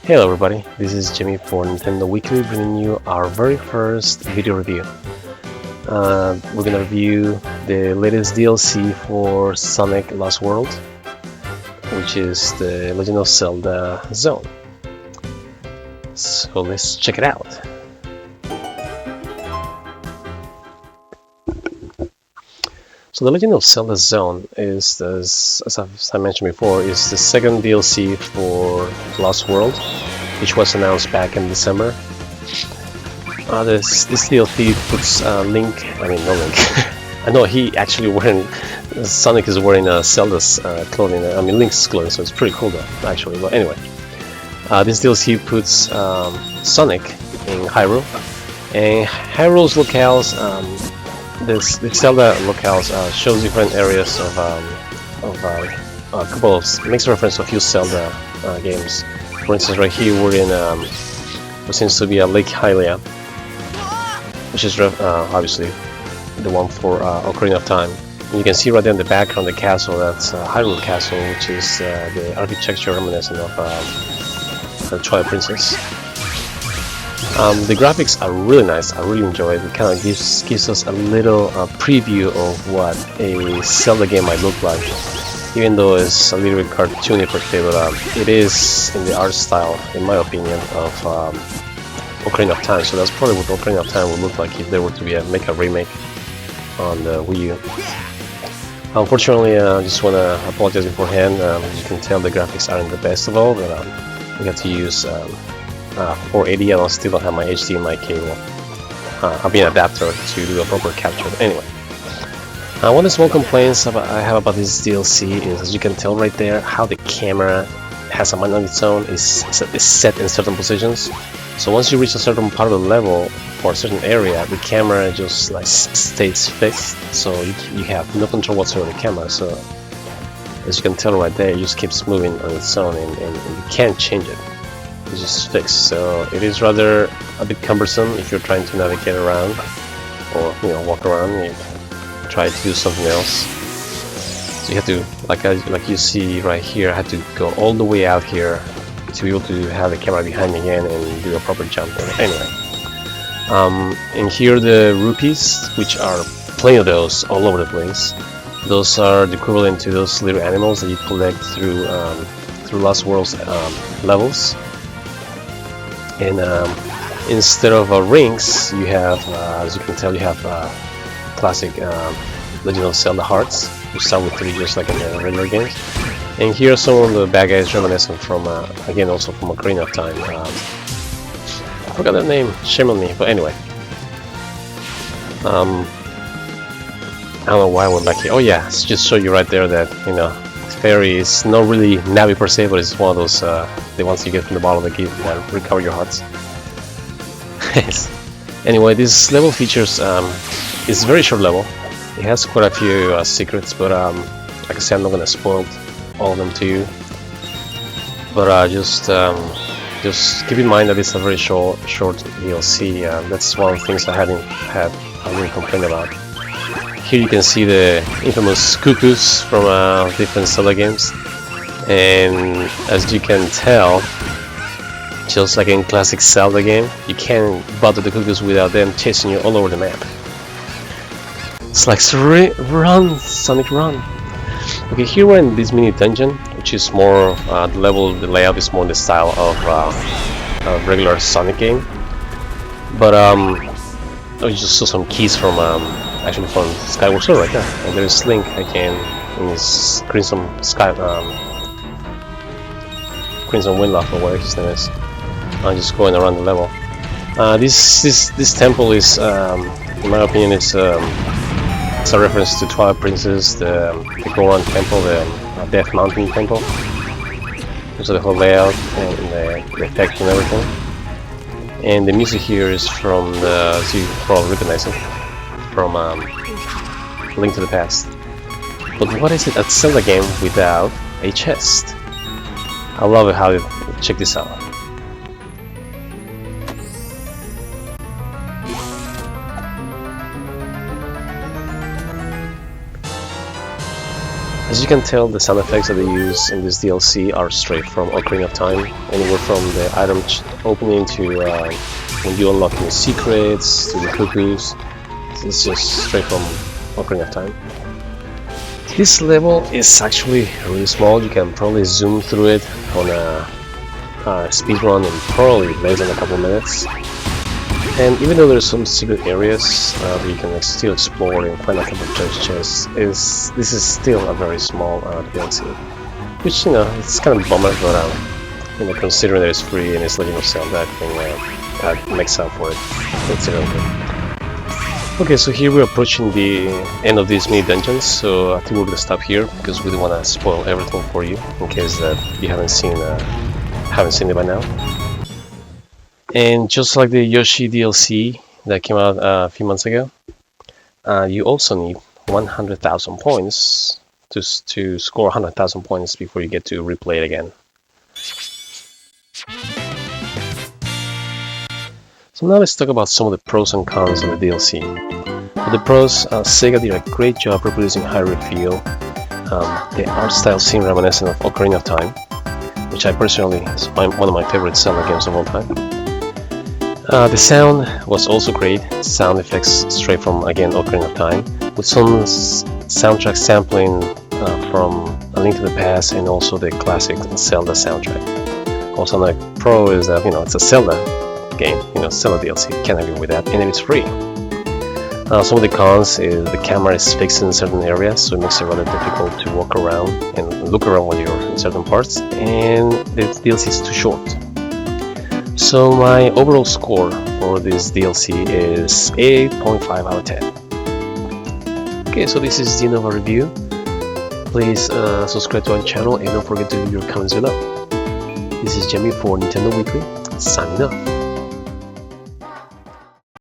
Hello everybody, this is Jimmy for Nintendo Weekly bringing you our very first video review. We're gonna review the latest DLC for Sonic Lost World, which is the Legend of Zelda Zone. So let's check it out. So the Legend of Zelda Zone is, as I mentioned before, is the second DLC for Lost World, which was announced back in December. This DLC puts Link, no Link. I know he actually Sonic is wearing Zelda's clothing, Link's clothing, so it's pretty cool though, actually. But anyway, this DLC puts Sonic in Hyrule, and Hyrule's locales. The Zelda locales shows different areas of a couple of makes reference to a few Zelda games. For instance, right here we're in what seems to be a Lake Hylia, which is obviously the one for Ocarina of Time. And you can see right there in the background the castle. That's Hyrule Castle, which is the architecture reminiscent of the Twilight Princess. The graphics are really nice. I really enjoy it. It kind of gives us a little preview of what a Zelda game might look like, even though it's a little bit cartoony per se, but it is in the art style, in my opinion, of Ocarina of Time. So that's probably what Ocarina of Time would look like if there were to make a remake on the Wii U. Unfortunately, I just want to apologize beforehand. As you can tell, the graphics aren't the best of all, but we have to use 480, and I still don't have my HDMI cable. I'll be an adapter to do a proper capture. But anyway, one of the small complaints I have about this DLC is, as you can tell right there, how the camera has a mind of its own. Is set in certain positions. So once you reach a certain part of the level or a certain area, the camera just like stays fixed. So you have no control whatsoever of the camera. So as you can tell right there, it just keeps moving on its own, and you can't change it. It's just fixed, so it is rather a bit cumbersome if you're trying to navigate around or walk around and try to do something else. So you have to, like you see right here, I had to go all the way out here to be able to have the camera behind me again and do a proper jump. Anyway, and here the rupees, which are plenty of those all over the place. Those are the equivalent to those little animals that you collect through Lost World's levels. And instead of rings, you have, as you can tell, you have classic Legend of Zelda hearts, which start with 3 just like in the regular games. And here are some of the bad guys reminiscent from, again, also from Ocarina of Time. I forgot their name, shame on me, but anyway. I don't know why I went back here. Oh yeah, just show you right there that, Fairy is not really Navi per se, but it's one of those the ones you get from the bottle that recover your hearts. Anyway, this level features it's a very short level. It has quite a few secrets, but like I said, I'm not gonna spoil all of them to you. But just keep in mind that it's a very short DLC. That's one of the things I really complained about. Here you can see the infamous cuckoos from different Zelda games, and as you can tell, just like in classic Zelda game, you can't bother the cuckoos without them chasing you all over the map. It's like, run, Sonic, run! Okay, here we're in this mini dungeon, which is more the layout is more in the style of a regular Sonic game, but you just saw some keys from actually from Skyward Sword right there, and there's Link again in his Crimson Windlock, or whatever his name is. Just going around the level. This temple is, in my opinion, it's a reference to Twilight Princess, the Goron Temple, the Death Mountain Temple. So the whole layout and the effect and everything. And the music here is from so you probably recognize it, from Link to the Past. But what is it a Zelda game without a chest? I love it how you check this out. As As you can tell, the sound effects that they use in this DLC are straight from Ocarina of Time, anywhere from the item opening to when you unlock new secrets to the cuckoos. It's just straight from Ocarina of Time. This level is actually really small. You can probably zoom through it on a speed run in probably less than a couple minutes. And even though there's some secret areas that you can still explore and find a couple of treasure chests, this is still a very small DLC. Which, you know, it's kind of a bummer, but you know, considering that it's free and it's Legend of Zelda, I think that makes up for it considerably. Okay, so here we're approaching the end of these mini dungeons, so I think we're gonna stop here because we don't want to spoil everything for you in case that you haven't seen it by now. And just like the Yoshi DLC that came out a few months ago, you also need 100,000 points to score 100,000 points before you get to replay it again. So now let's talk about some of the pros and cons of the DLC. For the pros, Sega did a great job reproducing Hyrule feel. The art style seemed reminiscent of Ocarina of Time, which I personally is one of my favorite Zelda games of all time. The sound was also great, sound effects straight from, again, Ocarina of Time, with some soundtrack sampling from A Link to the Past and also the classic Zelda soundtrack. Also, another pro is that, you know, it's a Zelda game, you know, Zelda DLC, can't argue with that, and it's free. Some of the cons is the camera is fixed in certain areas, so it makes it rather difficult to walk around and look around when you're in certain parts, and the DLC is too short. So my overall score for this DLC is 8.5 out of 10. Okay, so this is the end of our review. Please subscribe to our channel and don't forget to leave your comments below. This is Jimmy for Nintendo Weekly, signing off.